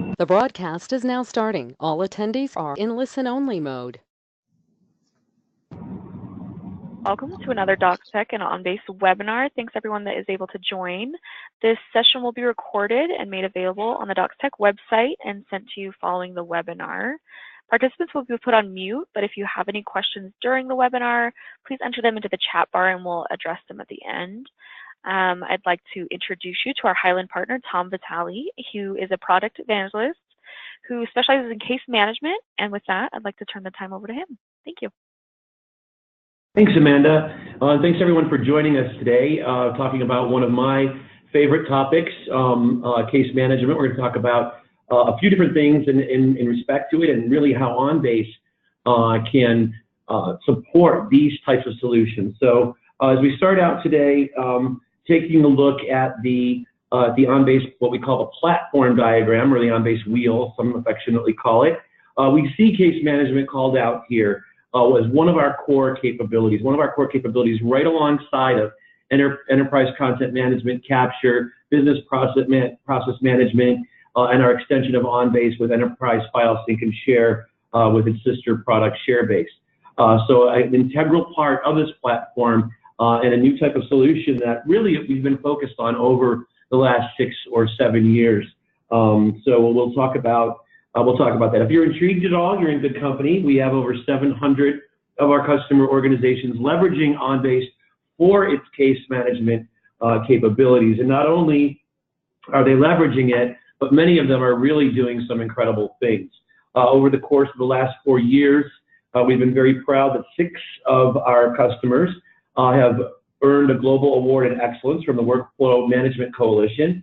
The broadcast is now starting. All attendees are in listen-only mode. Welcome to another DocTech and OnBase webinar. Thanks everyone that is able to join. This session will be recorded and made available on the DocTech website and sent to you following the webinar. Participants will be put on mute, but if you have any questions during the webinar, please enter them into the chat bar and we'll address them at the end. I'd like to introduce you to our Highland partner, Tom Vitale, who is a product evangelist who specializes in case management. And with that, I'd like to turn the time over to him. Thank you. Thanks, Amanda. Thanks, everyone, for joining us today, talking about one of my favorite topics, case management. We're going to talk about a few different things in respect to it and really how OnBase can support these types of solutions. So as we start out today, taking a look at the OnBase, what we call the platform diagram, or the OnBase wheel, some affectionately call it, we see case management called out here as one of our core capabilities. One of our core capabilities right alongside of enterprise content management, capture, business process management, and our extension of OnBase with enterprise file sync and share with its sister product ShareBase. So an integral part of this platform and a new type of solution that really we've been focused on over the last 6 or 7 years. So we'll talk about that. If you're intrigued at all, you're in good company. We have over 700 of our customer organizations leveraging OnBase for its case management capabilities. And not only are they leveraging it, but many of them are really doing some incredible things. Over the course of the last 4 years, we've been very proud that 6 of our customers have earned a global award in excellence from the Workflow Management Coalition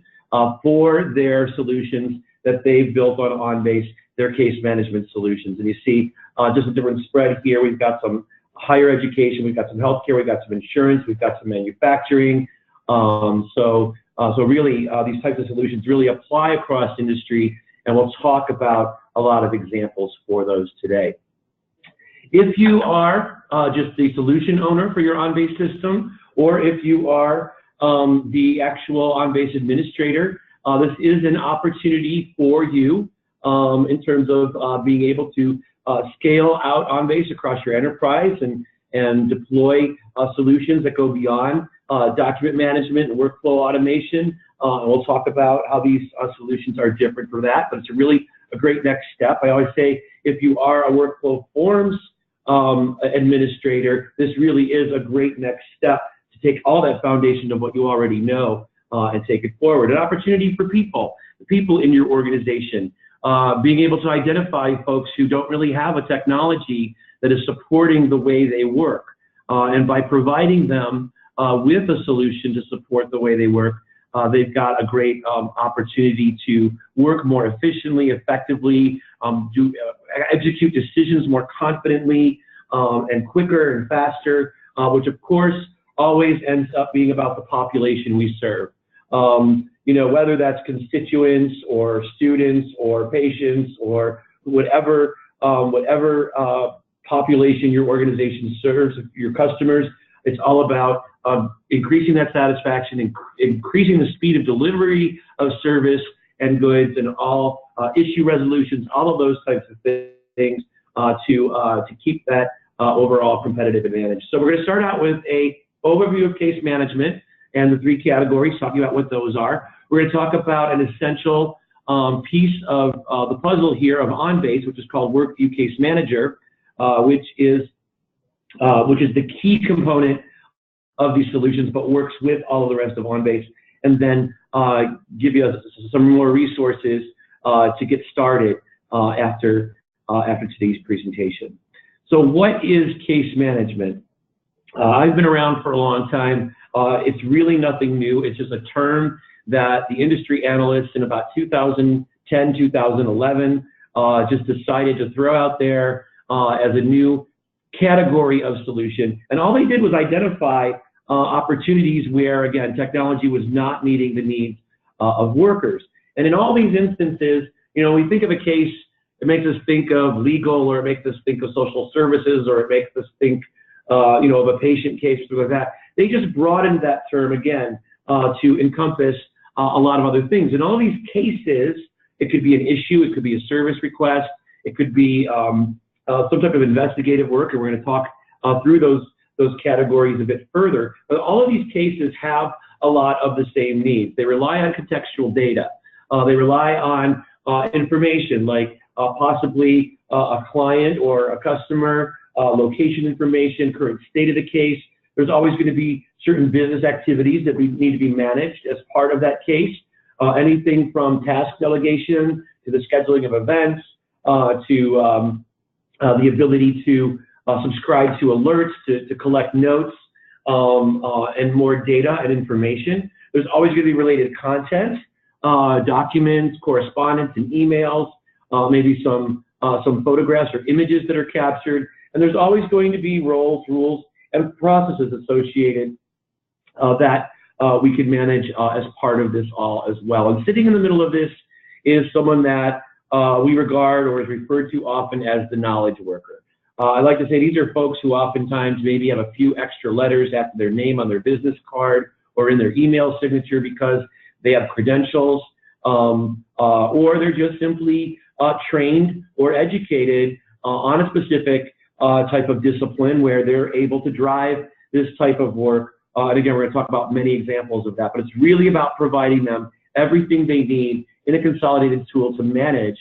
for their solutions that they've built on OnBase, their case management solutions. And you see just a different spread here. We've got some higher education, we've got some healthcare, we've got some insurance, we've got some manufacturing. So really these types of solutions really apply across industry, and we'll talk about a lot of examples for those today. If you are just the solution owner for your OnBase system, or if you are the actual OnBase administrator, this is an opportunity for you in terms of being able to scale out OnBase across your enterprise and deploy solutions that go beyond document management and workflow automation. And we'll talk about how these solutions are different for that, but it's really a great next step. I always say if you are a workflow forms administrator, this really is a great next step to take all that foundation of what you already know and take it forward. An opportunity for the people in your organization, being able to identify folks who don't really have a technology that is supporting the way they work. And by providing them with a solution to support the way they work, they've got a great opportunity to work more efficiently, effectively, execute decisions more confidently and quicker and faster, which of course always ends up being about the population we serve. You know, whether that's constituents or students or patients or whatever population your organization serves, your customers, it's all about increasing that satisfaction, increasing the speed of delivery of service and goods, and all issue resolutions, all of those types of things to keep that overall competitive advantage. So we're going to start out with an overview of case management and the 3 categories, talking about what those are. We're going to talk about an essential piece of the puzzle here of OnBase, which is called WorkView Case Manager, which is the key component of these solutions, but works with all of the rest of OnBase, and then give you some more resources to get started after today's presentation. So what is case management? I've been around for a long time. It's really nothing new. It's just a term that the industry analysts in about 2010, 2011 just decided to throw out there as a new category of solution. And all they did was identify opportunities where, again, technology was not meeting the needs of workers. And in all these instances, you know, we think of a case, it makes us think of legal, or it makes us think of social services, or it makes us think, you know, of a patient case, or like that. They just broadened that term again to encompass a lot of other things. In all these cases, It could be an issue. It could be a service request. It could be some type of investigative work, and we're going to talk through those categories a bit further. But all of these cases have a lot of the same needs. They rely on contextual data. They rely on information like possibly a client or a customer, location information, current state of the case. There's always going to be certain business activities that need to be managed as part of that case. Anything from task delegation to the scheduling of events to the ability to subscribe to alerts, to collect notes and more data and information. There's always going to be related content, documents, correspondence, and emails, maybe some photographs or images that are captured. And there's always going to be roles, rules, and processes associated that we can manage as part of this all as well. And sitting in the middle of this is someone that we regard or is referred to often as the knowledge worker. I like to say these are folks who oftentimes maybe have a few extra letters after their name on their business card or in their email signature because they have credentials, or they're just simply trained or educated on a specific type of discipline where they're able to drive this type of work. And again, we're going to talk about many examples of that, but it's really about providing them everything they need in a consolidated tool to manage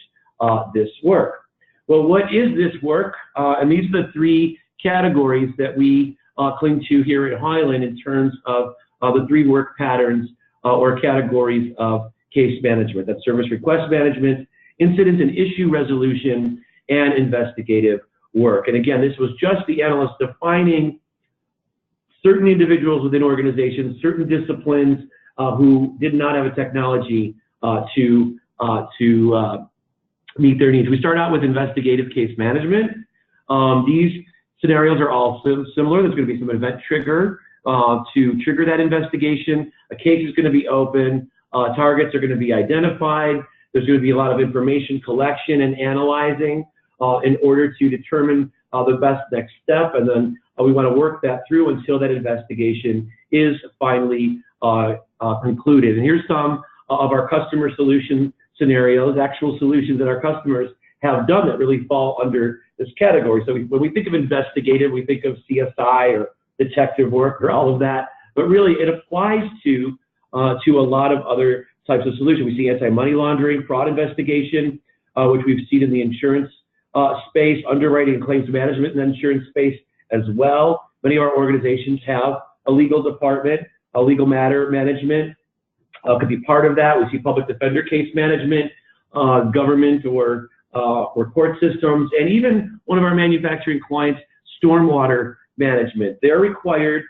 this work. Well, what is this work? And these are the three categories that we cling to here at Highland in terms of the three work patterns or categories of case management. That's service request management, incident and issue resolution, and investigative work. And again, this was just the analyst defining certain individuals within organizations, certain disciplines who did not have a technology to meet their needs. We start out with investigative case management. These scenarios are all similar. There's going to be some event trigger to trigger that investigation. A case is going to be open. Targets are going to be identified. There's going to be a lot of information collection and analyzing in order to determine the best next step. And then we want to work that through until that investigation is finally concluded. And here's some of our customer solution scenarios, actual solutions that our customers have done that really fall under this category. So when we think of investigative, we think of CSI or detective work or all of that, but really it applies to a lot of other types of solutions. We see anti-money laundering, fraud investigation, which we've seen in the insurance space, underwriting and claims management in the insurance space as well. Many of our organizations have a legal department, a legal matter management could be part of that. We see public defender case management, government or court systems, and even one of our manufacturing clients, stormwater management. They're required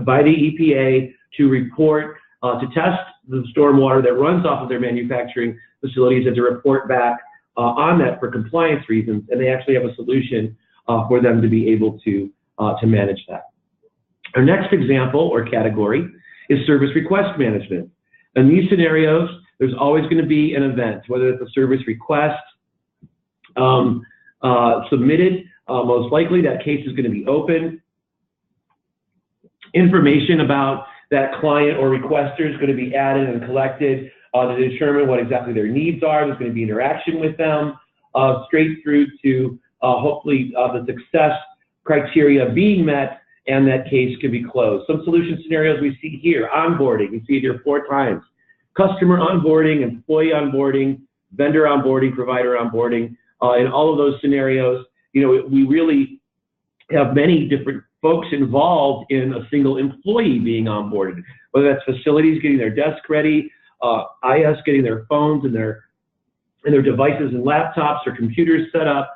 by the EPA to report, to test the stormwater that runs off of their manufacturing facilities and to report back on that for compliance reasons, and they actually have a solution for them to be able to manage that. Our next example or category is service request management. In these scenarios, there's always going to be an event, whether it's a service request submitted, most likely that case is going to be open. Information about that client or requester is going to be added and collected to determine what exactly their needs are. There's going to be interaction with them, straight through to hopefully the success criteria being met, and that case can be closed. Some solution scenarios we see here: onboarding, we see it here 4 times. Customer onboarding, employee onboarding, vendor onboarding, provider onboarding. In all of those scenarios, you know, we really have many different folks involved in a single employee being onboarded, whether that's facilities getting their desk ready, IS getting their phones and their devices and laptops or computers set up,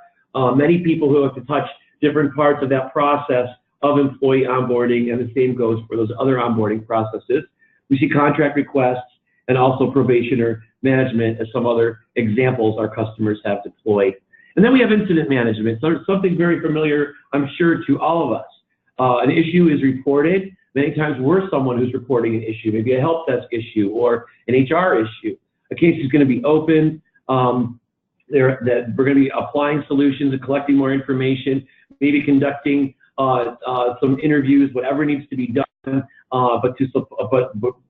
many people who have to touch different parts of that process of employee onboarding, and the same goes for those other onboarding processes. We see contract requests and also probationer management as some other examples our customers have deployed. And then we have incident management. So something very familiar, I'm sure, to all of us. An issue is reported. Many times we're someone who's reporting an issue, maybe a help desk issue or an HR issue. A case is going to be open. We're going to be applying solutions and collecting more information, maybe conducting some interviews, whatever needs to be done, but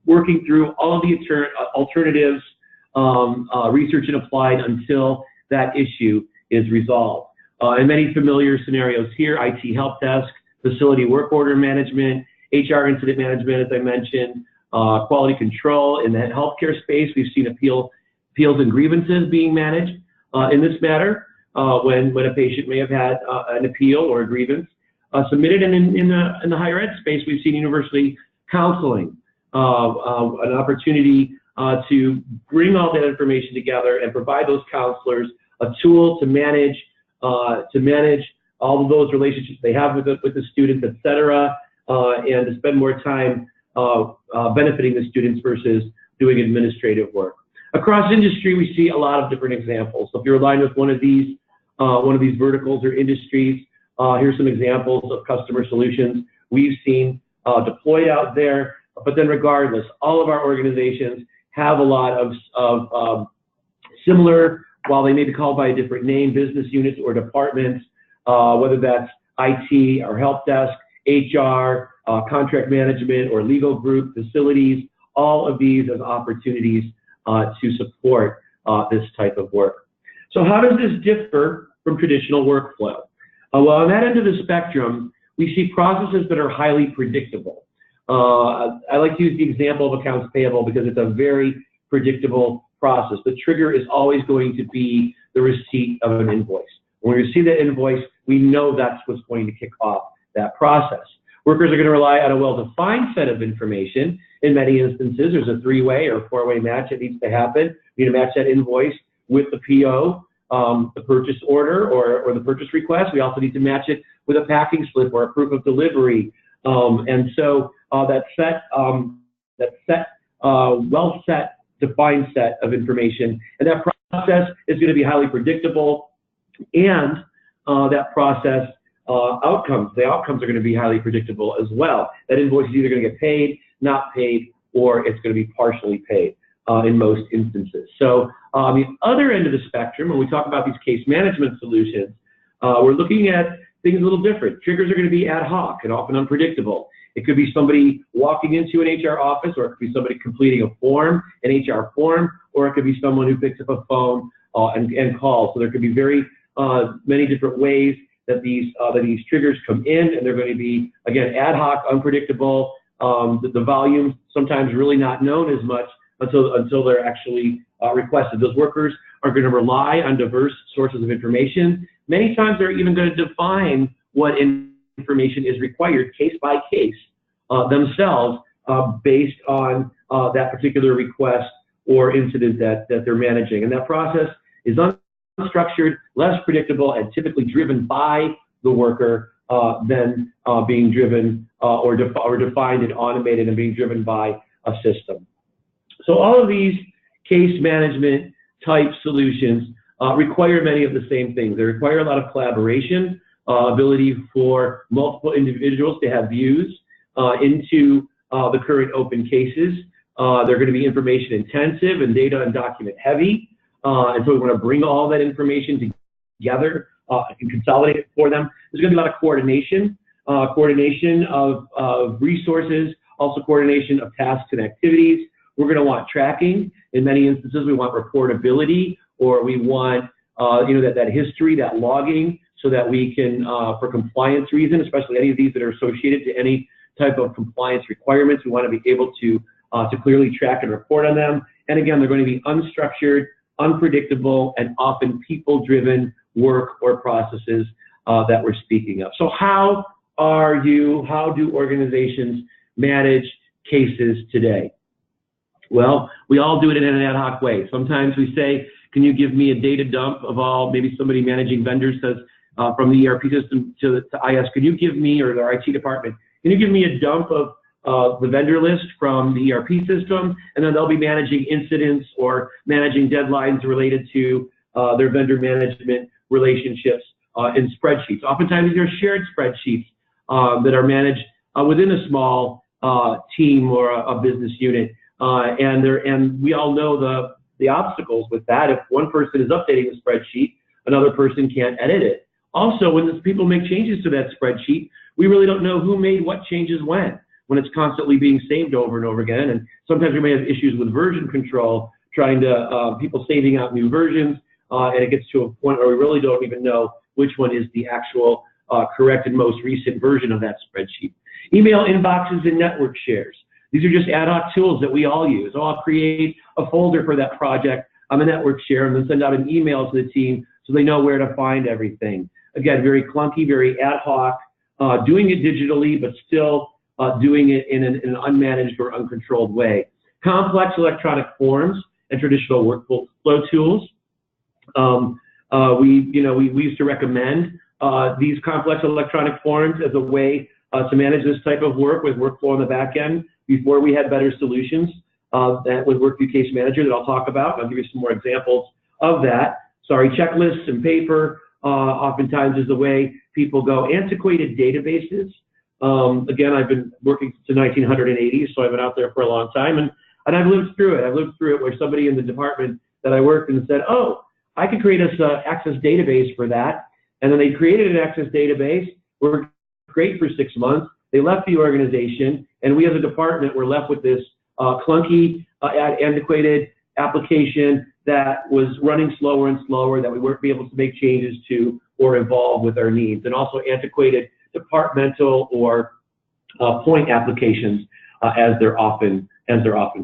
working through all of the alternatives research and applied until that issue is resolved. And many familiar scenarios here: IT help desk, facility work order management, HR incident management, as I mentioned, quality control. In the healthcare space, we've seen appeals and grievances being managed in this matter when a patient may have had an appeal or a grievance submitted. And in the higher ed space, we've seen university counseling, an opportunity to bring all that information together and provide those counselors a tool to manage all of those relationships they have with the students, et cetera, and to spend more time benefiting the students versus doing administrative work. Across industry, we see a lot of different examples. So if you're aligned with one of these verticals or industries, here's some examples of customer solutions we've seen deployed out there. But then regardless, all of our organizations have a lot of similar, while they may be called by a different name, business units or departments, whether that's IT or help desk, HR, contract management or legal group, facilities, all of these as opportunities to support this type of work. So how does this differ from traditional workflow? Well, on that end of the spectrum, we see processes that are highly predictable. I like to use the example of accounts payable because it's a very predictable process. The trigger is always going to be the receipt of an invoice. When we receive that invoice, we know that's what's going to kick off that process. Workers are going to rely on a well-defined set of information. In many instances, there's a three-way or four-way match that needs to happen. You need to match that invoice with the PO, the purchase order or the purchase request. We also need to match it with a packing slip or a proof of delivery. And so that well-set, defined set of information, and that process is going to be highly predictable, and that process the outcomes are going to be highly predictable as well. That invoice is either going to get paid, not paid, or it's going to be partially paid in most instances. So on the other end of the spectrum, when we talk about these case management solutions, we're looking at things a little different. Triggers are going to be ad hoc and often unpredictable. It could be somebody walking into an HR office, or it could be somebody completing a form, an HR form, or it could be someone who picks up a phone and calls. So there could be very many different ways that these triggers come in, and they're going to be, again, ad hoc, unpredictable. The volume sometimes really not known as much until they're actually requested. Those workers are going to rely on diverse sources of information. Many times they're even going to define what information is required case by case themselves based on that particular request or incident that they're managing. And that process is unstructured, less predictable, and typically driven by the worker than being driven or defined and automated and being driven by a system. So all of these case management type solutions require many of the same things. They require a lot of collaboration, ability for multiple individuals to have views into the current open cases. They're going to be information intensive and data and document heavy. And so we want to bring all that information together and consolidate it for them. There's going to be a lot of coordination of resources, also coordination of tasks and activities. We're going to want tracking. In many instances, we want reportability, or we want that history, that logging, so that we can, for compliance reasons, especially any of these that are associated to any type of compliance requirements, we want to be able to clearly track and report on them. And again, they're going to be unstructured, unpredictable, and often people-driven work or processes that we're speaking of. So how do organizations manage cases today? Well, we all do it in an ad hoc way. Sometimes we say, can you give me a data dump of all, maybe somebody managing vendors says from the ERP system to IS, could you give me, or their IT department, can you give me a dump of the vendor list from the ERP system? And then they'll be managing incidents or managing deadlines related to their vendor management relationships in spreadsheets. Oftentimes these are shared spreadsheets that are managed within a small team or a business unit. And we all know the obstacles with that. If one person is updating the spreadsheet, another person can't edit it. Also, when people make changes to that spreadsheet, we really don't know who made what changes when it's constantly being saved over and over again. And sometimes we may have issues with version control trying to, people saving out new versions, and it gets to a point where we really don't even know which one is the actual correct and most recent version of that spreadsheet. Email inboxes and network shares. These are just ad hoc tools that we all use. So I'll create a folder for that project on a network share and then send out an email to the team so they know where to find everything. Again, very clunky, very ad hoc, doing it digitally, but still doing it in an unmanaged or uncontrolled way. Complex electronic forms and traditional workflow tools. We used to recommend these complex electronic forms as a way to manage this type of work with workflow on the back end before we had better solutions with WorkView Case Manager that I'll talk about. I'll give you some more examples of that. Sorry, checklists and paper oftentimes is the way people go. Antiquated databases. Again, I've been working since the 1980s, so I've been out there for a long time, and I've lived through it. I've lived through it where somebody in the department that I worked in said, oh, I could create us an Access database for that. And then they created an Access database, worked great for 6 months. They left the organization, and we as a department were left with this clunky, antiquated application that was running slower and slower, that we weren't able to make changes to or evolve with our needs, and also antiquated departmental or point applications as they're often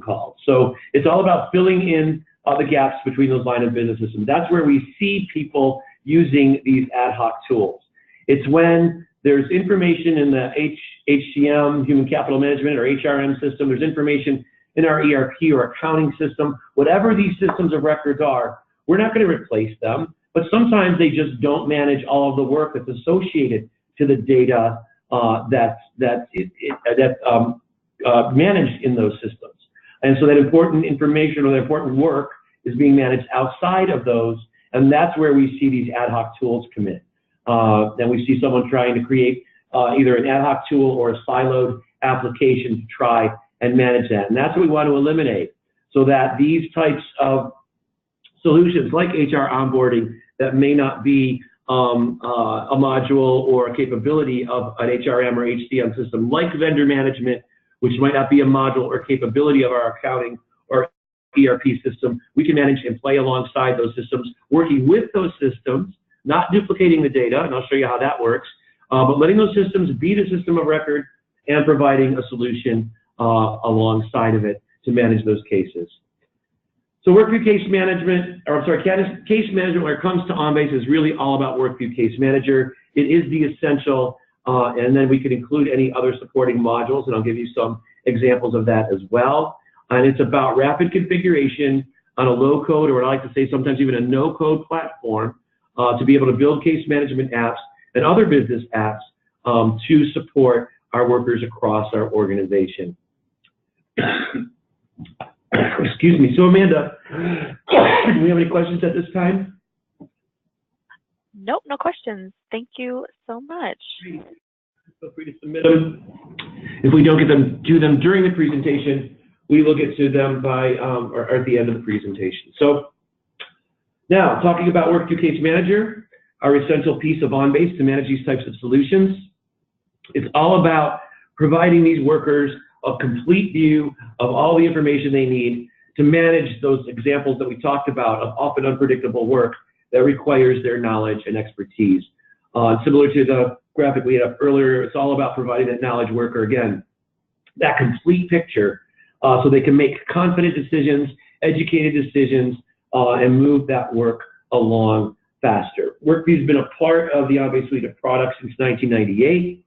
called. So it's all about filling in the gaps between those line of business systems. That's where we see people using these ad hoc tools. It's when there's information in the HCM, Human Capital Management, or HRM system, there's information in our ERP or accounting system, whatever these systems of records are, we're not going to replace them, but sometimes they just don't manage all of the work that's associated to the data that's managed in those systems. And so that important information or that important work is being managed outside of those, and that's where we see these ad hoc tools come in. And we see someone trying to create either an ad hoc tool or a siloed application to try and manage that. And that's what we want to eliminate, so that these types of solutions like HR onboarding that may not be a module or a capability of an HRM or HCM system, like vendor management, which might not be a module or capability of our accounting or ERP system, we can manage and play alongside those systems, working with those systems, not duplicating the data, and I'll show you how that works, but letting those systems be the system of record and providing a solution alongside of it to manage those cases. So WorkView Case Management, Case Management when it comes to OnBase is really all about WorkView Case Manager. It is the essential, and then we can include any other supporting modules, and I'll give you some examples of that as well. And it's about rapid configuration on a low-code, or what I like to say sometimes even a no-code platform, to be able to build case management apps and other business apps to support our workers across our organization. Excuse me. So Amanda, do we have any questions at this time? Nope, no questions. Thank you so much. Feel free to submit them. If we don't get them to them during the presentation, we will get to them by or at the end of the presentation. So now, talking about WorkView Case Manager, our essential piece of OnBase to manage these types of solutions. It's all about providing these workers a complete view of all the information they need to manage those examples that we talked about of often unpredictable work that requires their knowledge and expertise. Similar to the graphic we had up earlier, it's all about providing that knowledge worker, again, that complete picture so they can make confident decisions, educated decisions, and move that work along faster. WorkView has been a part of the OnBase suite of products since 1998.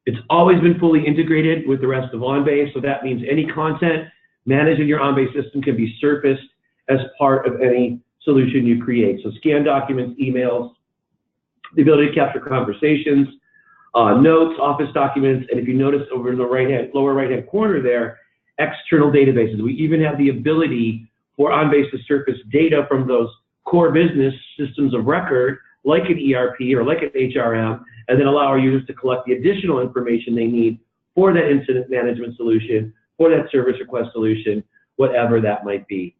It's always been fully integrated with the rest of OnBase, so that means any content managed in your OnBase system can be surfaced as part of any solution you create. So scan documents, emails, the ability to capture conversations, notes, office documents, and if you notice over in the lower right-hand corner there, external databases. We even have the ability for OnBase to surface data from those core business systems of record, like an ERP or like an HRM, and then allow our users to collect the additional information they need for that incident management solution, for that service request solution, whatever that might be.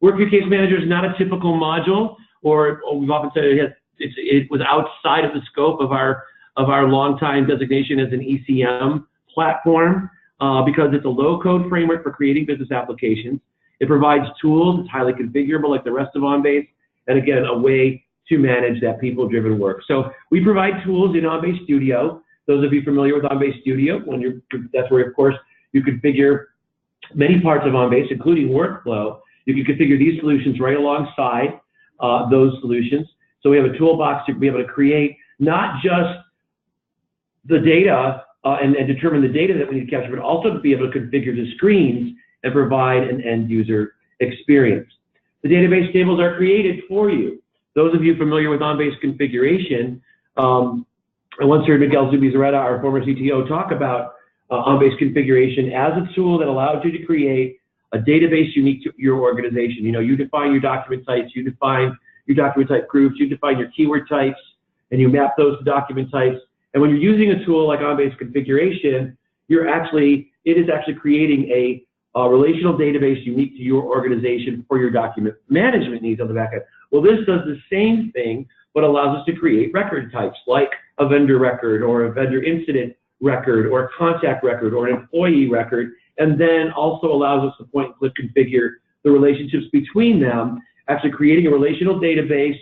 WorkView Case Manager is not a typical module, or we've often said it was outside of the scope of our long-time designation as an ECM platform because it's a low-code framework for creating business applications. It provides tools. It's highly configurable like the rest of OnBase. And again, a way to manage that people-driven work. So we provide tools in OnBase Studio. Those of you familiar with OnBase Studio, that's where, of course, you configure many parts of OnBase, including workflow. You can configure these solutions right alongside those solutions. So we have a toolbox to be able to create not just the data and determine the data that we need to capture, but also to be able to configure the screens and provide an end user experience. The database tables are created for you. Those of you familiar with OnBase configuration, I once heard Miguel Zubizarreta, our former CTO, talk about OnBase configuration as a tool that allows you to create a database unique to your organization. You know, you define your document types, you define your document type groups, you define your keyword types, and you map those to document types. And when you're using a tool like OnBase configuration, it is actually creating a relational database unique to your organization for your document management needs on the back end. Well, this does the same thing, but allows us to create record types like a vendor record or a vendor incident record or a contact record or an employee record, and then also allows us to point and click configure the relationships between them, actually creating a relational database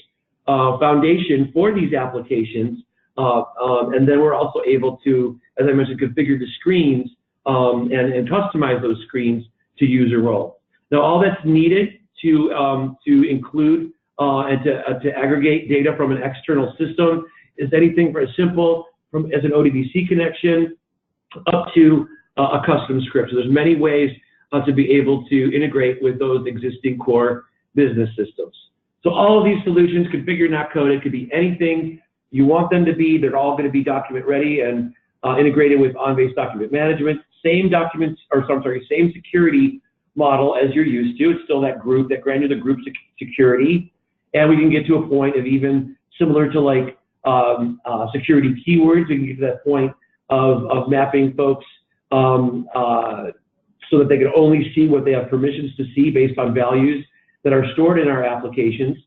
foundation for these applications. And then we're also able to, as I mentioned, configure the screens and customize those screens to user roles. Now, all that's needed to include and to aggregate data from an external system is anything for as simple as an ODBC connection up to a custom script. So there's many ways to be able to integrate with those existing core business systems. So all of these solutions, configured, not coded, could be anything you want them to be. They're all going to be document ready and integrated with OnBase document management. Same security model as you're used to. It's still that granular group security. And we can get to a point of even similar to like security keywords. We can get to that point of mapping folks so that they can only see what they have permissions to see based on values that are stored in our applications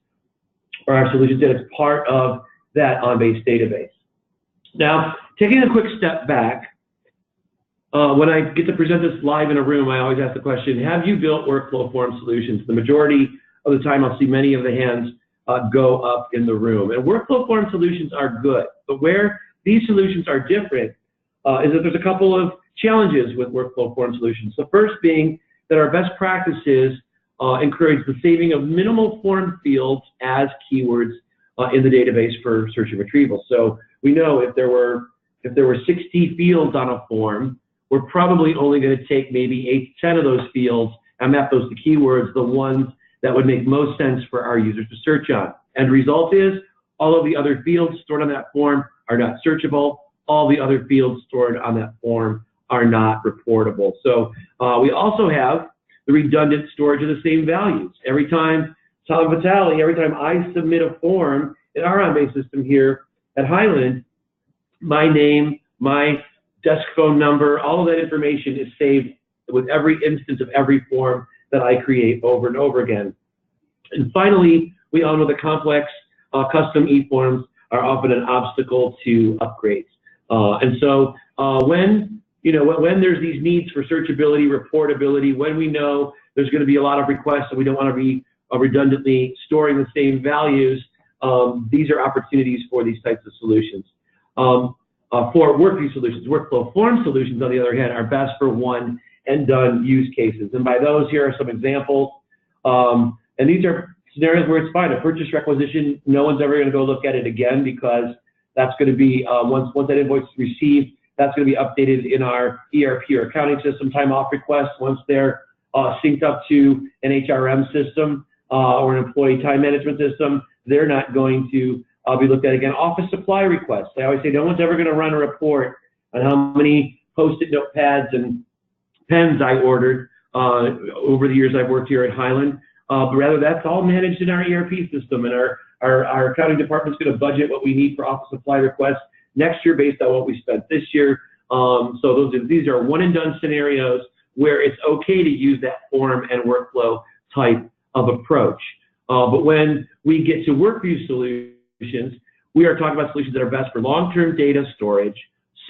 or our solutions that it's part of that OnBase database. Now, taking a quick step back, when I get to present this live in a room, I always ask the question, have you built workflow form solutions? The majority of the time, I'll see many of the hands go up in the room. And workflow form solutions are good, but where these solutions are different is that there's a couple of challenges with workflow form solutions. The first being that our best practices encourage the saving of minimal form fields as keywords in the database for search and retrieval. So we know if there were 60 fields on a form, we're probably only going to take maybe 8 to 10 of those fields and map those to keywords, the ones that would make most sense for our users to search on. And the result is all of the other fields stored on that form are not searchable. All the other fields stored on that form are not reportable. So we also have the redundant storage of the same values. Every time Tom Vitale, every time I submit a form in our OnBase system here at Highland, my name, my desk phone number, all of that information is saved with every instance of every form that I create over and over again. And finally, we all know that complex custom e-forms are often an obstacle to upgrades. And so when there's these needs for searchability, reportability, when we know there's going to be a lot of requests and we don't want to be redundantly storing the same values, these are opportunities for these types of solutions. For workview solutions, workflow form solutions, on the other hand, are best for one and done use cases. And by those, here are some examples. And these are scenarios where it's fine. A purchase requisition, no one's ever going to go look at it again because that's going to be, once that invoice is received, that's going to be updated in our ERP or accounting system. Time off requests, once they're synced up to an HRM system or an employee time management system, they're not going to be looked at again. Office supply requests. I always say no one's ever going to run a report on how many Post-it notepads and pens I ordered over the years I've worked here at Highland. But rather, that's all managed in our ERP system, and our accounting department's going to budget what we need for office supply requests next year based on what we spent this year. So these are one-and-done scenarios where it's okay to use that form and workflow type of approach. But when we get to workview solutions, we are talking about solutions that are best for long-term data storage,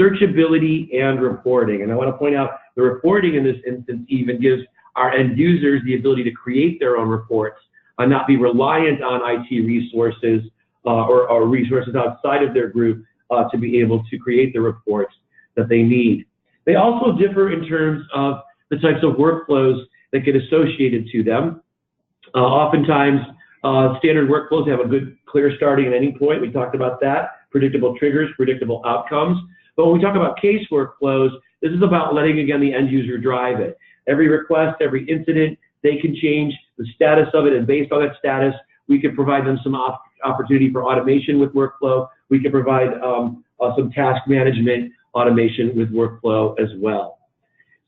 searchability, and reporting. And I want to point out the reporting in this instance even gives our end users the ability to create their own reports and not be reliant on IT resources or resources outside of their group to be able to create the reports that they need. They also differ in terms of the types of workflows that get associated to them. Oftentimes, standard workflows have a good, clear starting and ending point. We talked about that. Predictable triggers, predictable outcomes. But when we talk about case workflows, this is about letting, again, the end user drive it. Every request, every incident, they can change the status of it, and based on that status, we can provide them some opportunity for automation with workflow. We can provide some task management automation with workflow as well.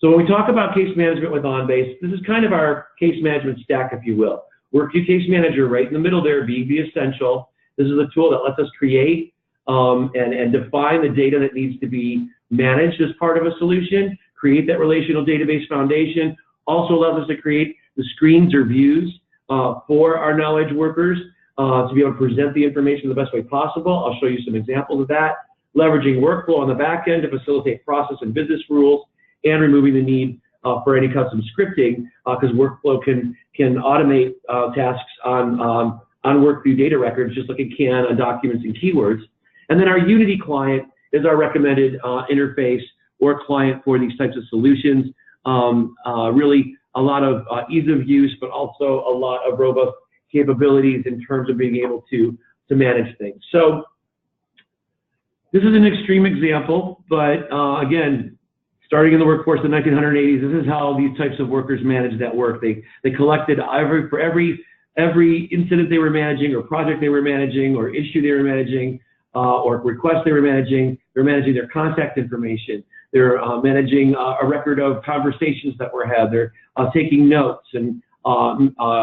So when we talk about case management with OnBase, this is kind of our case management stack, if you will. Workview Case Manager right in the middle there, the essential. This is a tool that lets us create and define the data that needs to be managed as part of a solution, create that relational database foundation, also allows us to create the screens or views for our knowledge workers to be able to present the information the best way possible. I'll show you some examples of that. Leveraging workflow on the back end to facilitate process and business rules, and removing the need for any custom scripting, because workflow can automate tasks on workview data records just like it can on documents and keywords. And then our Unity client is our recommended interface or client for these types of solutions. Really a lot of ease of use, but also a lot of robust capabilities in terms of being able to manage things. So this is an extreme example, but again, starting in the workforce in the 1980s, this is how these types of workers managed that work. They collected for every incident they were managing, or project they were managing, or issue they were managing, or request they were managing their contact information. They're managing a record of conversations that were had. They're taking notes and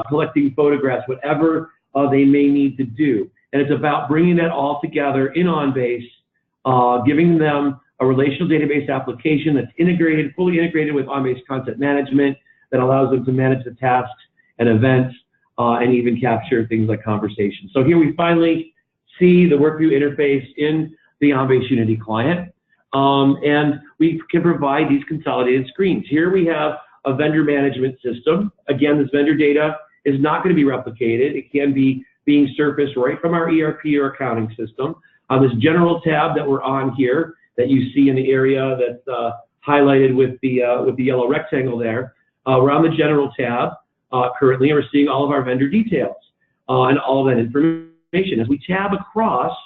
collecting photographs, whatever they may need to do. And it's about bringing that all together in OnBase, giving them a relational database application that's integrated, fully integrated with OnBase Content Management, that allows them to manage the tasks and events and even capture things like conversations. So here we finally see the workview interface in the OnBase Unity client, and we can provide these consolidated screens. Here we have a vendor management system. Again, this vendor data is not going to be replicated. It can be being surfaced right from our ERP or accounting system. On this general tab that we're on here, that you see in the area that's highlighted with the yellow rectangle there, we're on the general tab currently, and we're seeing all of our vendor details and all of that information. As we tab across,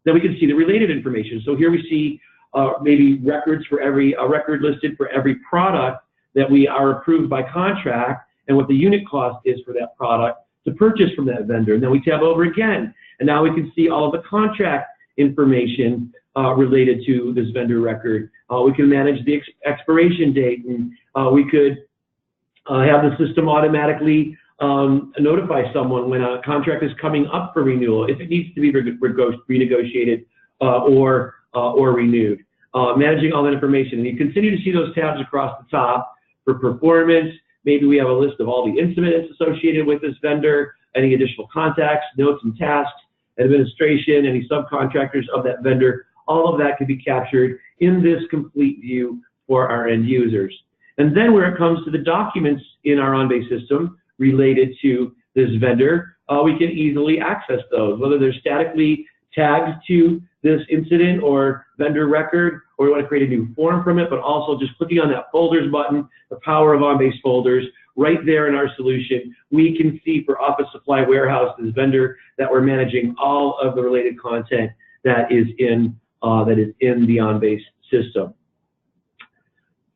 then we can see the related information. So here we see maybe records for a record listed for every product that we are approved by contract, and what the unit cost is for that product to purchase from that vendor. And then we tab over again, and now we can see all of the contract information related to this vendor record. We can manage the expiration date, and we could have the system automatically notify someone when a contract is coming up for renewal, if it needs to be renegotiated or renewed. Managing all that information, and you continue to see those tabs across the top for performance. Maybe we have a list of all the incidents associated with this vendor, any additional contacts, notes and tasks, administration, any subcontractors of that vendor. All of that can be captured in this complete view for our end users. And then where it comes to the documents in our OnBase system related to this vendor, we can easily access those, whether they're statically tagged to this incident or vendor record, or we want to create a new form from it, but also just clicking on that folders button, the power of OnBase folders, right there in our solution, we can see for Office Supply Warehouse, this vendor, that we're managing all of the related content that is in the OnBase system.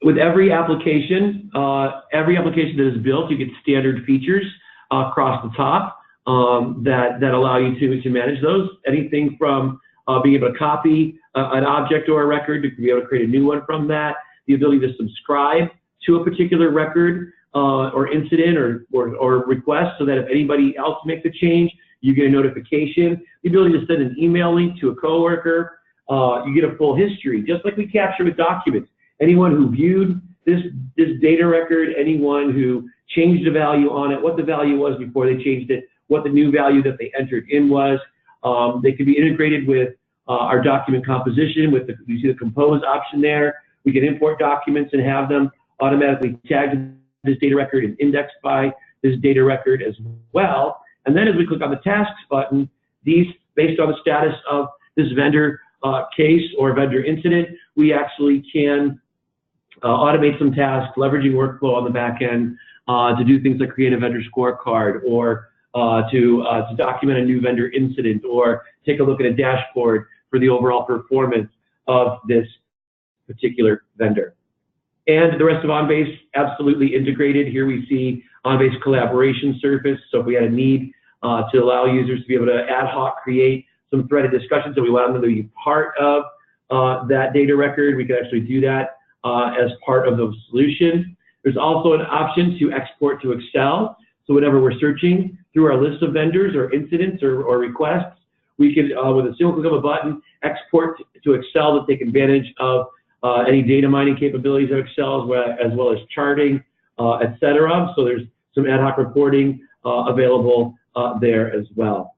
With every application that is built, you get standard features across the top that allow you to manage those. Anything from being able to copy an object or a record to be able to create a new one from that, the ability to subscribe to a particular record or incident or request, so that if anybody else makes a change, you get a notification. The ability to send an email link to a coworker. You get a full history, just like we capture with documents. Anyone who viewed this data record, anyone who changed the value on it, what the value was before they changed it, what the new value that they entered in was. They can be integrated with our document composition. You see the compose option there. We can import documents and have them automatically tagged to this data record is indexed by this data record as well. And then as we click on the tasks button, these, based on the status of this vendor case or vendor incident, we actually can automate some tasks, leveraging workflow on the back end to do things like create a vendor scorecard, or to document a new vendor incident, or take a look at a dashboard for the overall performance of this particular vendor. And the rest of OnBase absolutely integrated. Here we see OnBase collaboration surface. So if we had a need to allow users to be able to ad hoc create some threaded discussions that we want them to be part of that data record, we could actually do that as part of the solution. There's also an option to export to Excel. So whenever we're searching through our list of vendors or incidents or requests, we could, with a single click of a button, export to Excel to take advantage of any data mining capabilities of Excel, as well as charting, etc. So there's some ad hoc reporting available there as well.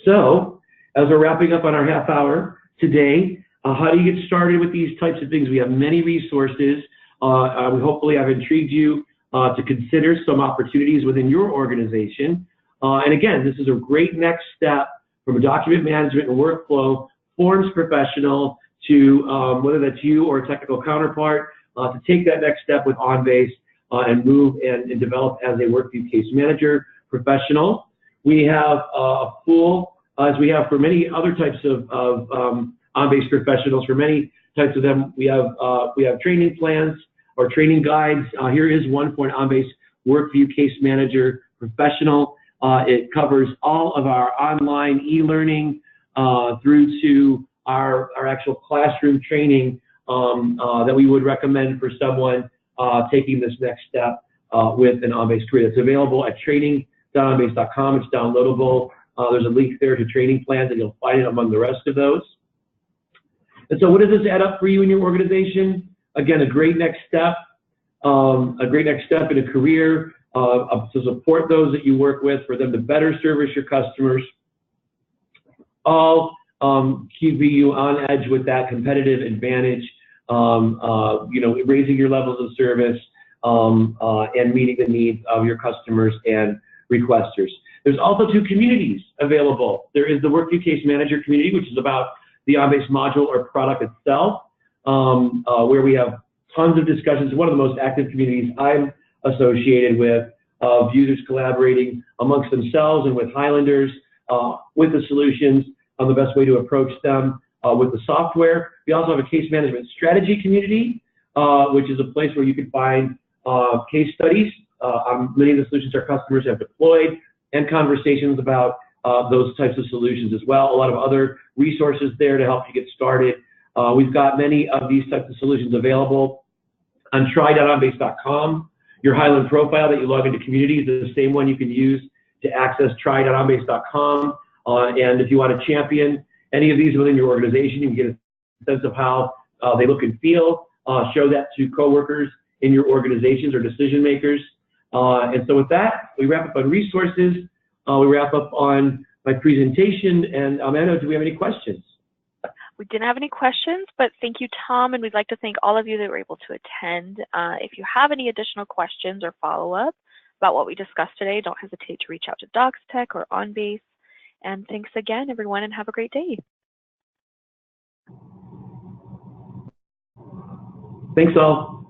So as we're wrapping up on our half hour today, how do you get started with these types of things? We have many resources. We hopefully have intrigued you to consider some opportunities within your organization. And again, this is a great next step from a document management and workflow forms professional to whether that's you or a technical counterpart, to take that next step with OnBase and move and develop as a workview case manager professional. We have a full, as we have for many other types of OnBase professionals, for many types of them, we have training plans or training guides. Here is one for an OnBase workview case manager professional. It covers all of our online e-learning through to our actual classroom training that we would recommend for someone taking this next step with an OnBase career. It's available at training.onbase.com. It's downloadable. There's a link there to training plans, and you'll find it among the rest of those. And so what does this add up for you in your organization? Again, a great next step in a career to support those that you work with, for them to better service your customers, all keeping you on edge with that competitive advantage, raising your levels of service and meeting the needs of your customers and requesters. There's also two communities available. There is the Workview Case Manager community, which is about the OnBase module or product itself, where we have tons of discussions. One of the most active communities I'm associated with, of users collaborating amongst themselves and with Highlanders with the solutions on the best way to approach them with the software. We also have a case management strategy community, which is a place where you can find case studies on many of the solutions our customers have deployed, and conversations about those types of solutions as well. A lot of other resources there to help you get started. We've got many of these types of solutions available on try.onbase.com. Your Highland profile that you log into community is the same one you can use to access try.onbase.com. And if you want to champion any of these within your organization, you can get a sense of how they look and feel. Show that to coworkers in your organizations or decision makers. And so with that, we wrap up on resources. We wrap up on my presentation. And Amanda, do we have any questions? We didn't have any questions, but thank you, Tom, and we'd like to thank all of you that were able to attend. If you have any additional questions or follow-up about what we discussed today, don't hesitate to reach out to DocsTech or OnBase. And thanks again, everyone, and have a great day. Thanks all.